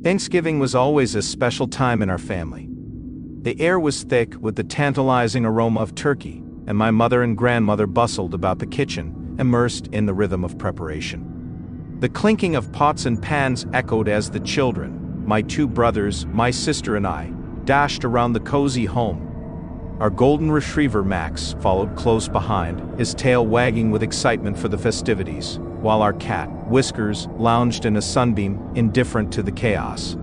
Thanksgiving was always a special time in our family. The air was thick with the tantalizing aroma of turkey, and my mother and grandmother bustled about the kitchen, immersed in the rhythm of preparation. The clinking of pots and pans echoed as the children, my two brothers, my sister and I, dashed around the cozy home. Our golden retriever Max followed close behind, his tail wagging with excitement for the festivities, while our cat, Whiskers, lounged in a sunbeam, indifferent to the chaos.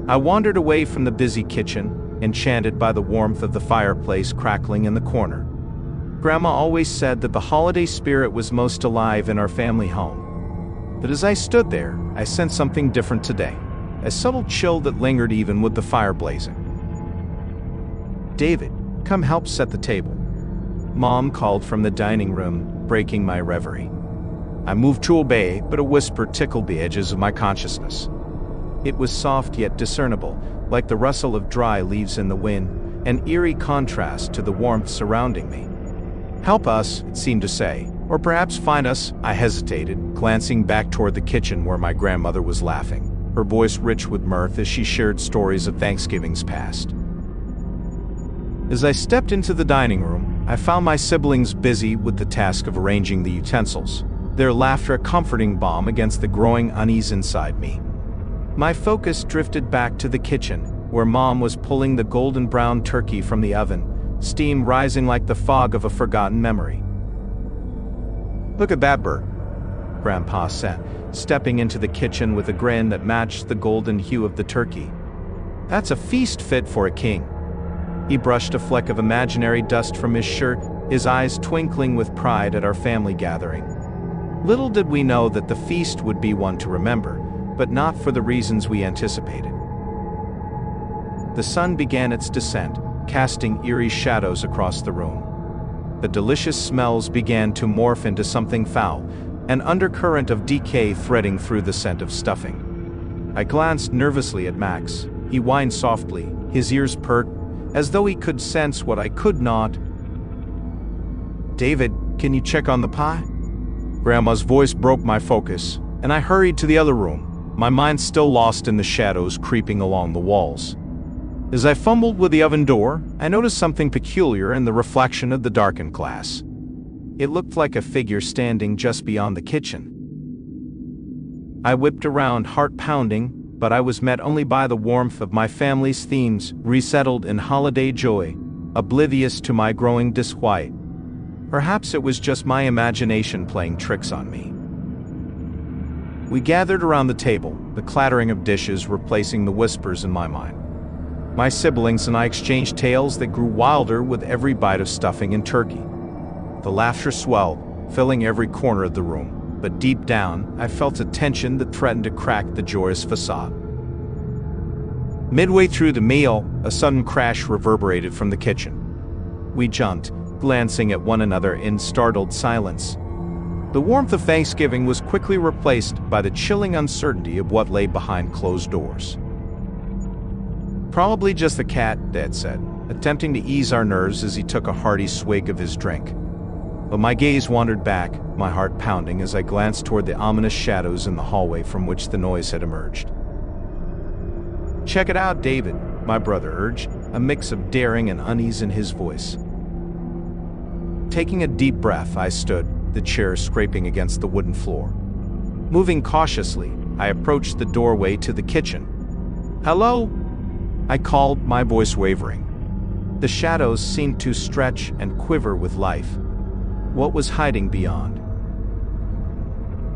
I wandered away from the busy kitchen, enchanted by the warmth of the fireplace crackling in the corner. Grandma always said that the holiday spirit was most alive in our family home. But as I stood there, I sensed something different today, a subtle chill that lingered even with the fire blazing. "David, come help set the table," Mom called from the dining room, breaking my reverie. I moved to obey, but a whisper tickled the edges of my consciousness. It was soft yet discernible, like the rustle of dry leaves in the wind, an eerie contrast to the warmth surrounding me. "Help us," it seemed to say, "or perhaps find us." I hesitated, glancing back toward the kitchen where my grandmother was laughing, her voice rich with mirth as she shared stories of Thanksgivings past. As I stepped into the dining room, I found my siblings busy with the task of arranging the utensils, their laughter a comforting balm against the growing unease inside me. My focus drifted back to the kitchen, where Mom was pulling the golden brown turkey from the oven, steam rising like the fog of a forgotten memory. "Look at that bird," Grandpa said, stepping into the kitchen with a grin that matched the golden hue of the turkey. "That's a feast fit for a king." He brushed a fleck of imaginary dust from his shirt, his eyes twinkling with pride at our family gathering. Little did we know that the feast would be one to remember, but not for the reasons we anticipated. The sun began its descent, casting eerie shadows across the room. The delicious smells began to morph into something foul, an undercurrent of decay threading through the scent of stuffing. I glanced nervously at Max. He whined softly, his ears perked, as though he could sense what I could not. "David, can you check on the pie?" Grandma's voice broke my focus, and I hurried to the other room, my mind still lost in the shadows creeping along the walls. As I fumbled with the oven door, I noticed something peculiar in the reflection of the darkened glass. It looked like a figure standing just beyond the kitchen. I whipped around, heart pounding, but I was met only by the warmth of my family's themes, resettled in holiday joy, oblivious to my growing disquiet. Perhaps it was just my imagination playing tricks on me. We gathered around the table, the clattering of dishes replacing the whispers in my mind. My siblings and I exchanged tales that grew wilder with every bite of stuffing and turkey. The laughter swelled, filling every corner of the room, but deep down, I felt a tension that threatened to crack the joyous facade. Midway through the meal, a sudden crash reverberated from the kitchen. We jumped, glancing at one another in startled silence. The warmth of Thanksgiving was quickly replaced by the chilling uncertainty of what lay behind closed doors. "Probably just the cat," Dad said, attempting to ease our nerves as he took a hearty swig of his drink. But my gaze wandered back, my heart pounding as I glanced toward the ominous shadows in the hallway from which the noise had emerged. "Check it out, David," my brother urged, a mix of daring and unease in his voice. Taking a deep breath, I stood, the chair scraping against the wooden floor. Moving cautiously, I approached the doorway to the kitchen. "Hello?" I called, my voice wavering. The shadows seemed to stretch and quiver with life. What was hiding beyond?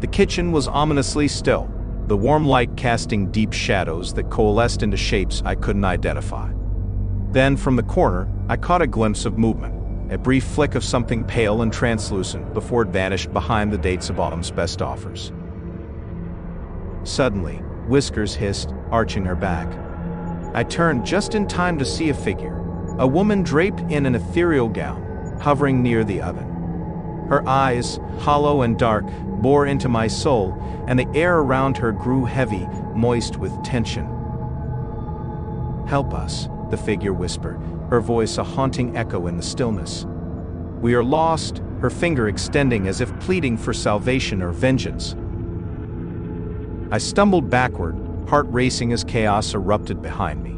The kitchen was ominously still, the warm light casting deep shadows that coalesced into shapes I couldn't identify. Then, from the corner, I caught a glimpse of movement, a brief flick of something pale and translucent before it vanished behind the dates of autumn's best offers. Suddenly, Whiskers hissed, arching her back. I turned just in time to see a figure, a woman draped in an ethereal gown, hovering near the oven. Her eyes, hollow and dark, bore into my soul, and the air around her grew heavy, moist with tension. "Help us," the figure whispered, her voice a haunting echo in the stillness. "We are lost," her finger extending as if pleading for salvation or vengeance. I stumbled backward, heart racing as chaos erupted behind me.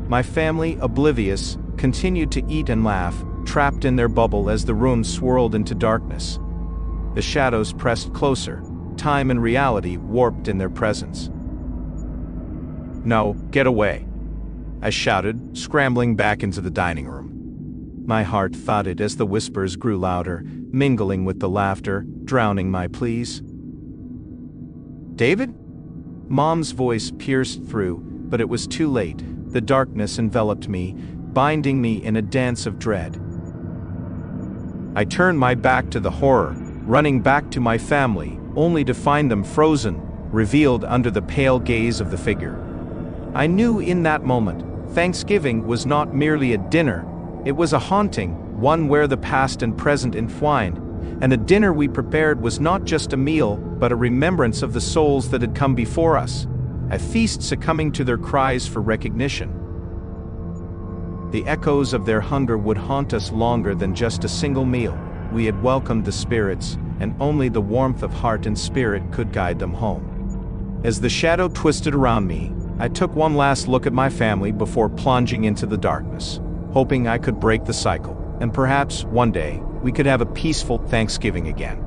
My family, oblivious, continued to eat and laugh, trapped in their bubble as the room swirled into darkness. The shadows pressed closer, time and reality warped in their presence. "No, get away," I shouted, scrambling back into the dining room. My heart thudded as the whispers grew louder, mingling with the laughter, drowning my pleas. "David?" Mom's voice pierced through, but it was too late. The darkness enveloped me, binding me in a dance of dread. I turned my back to the horror, running back to my family, only to find them frozen, revealed under the pale gaze of the figure. I knew in that moment, Thanksgiving was not merely a dinner, it was a haunting, one where the past and present entwined, and the dinner we prepared was not just a meal, but a remembrance of the souls that had come before us, a feast succumbing to their cries for recognition. The echoes of their hunger would haunt us longer than just a single meal. We had welcomed the spirits, and only the warmth of heart and spirit could guide them home. As the shadow twisted around me, I took one last look at my family before plunging into the darkness, hoping I could break the cycle, and perhaps, one day, we could have a peaceful Thanksgiving again.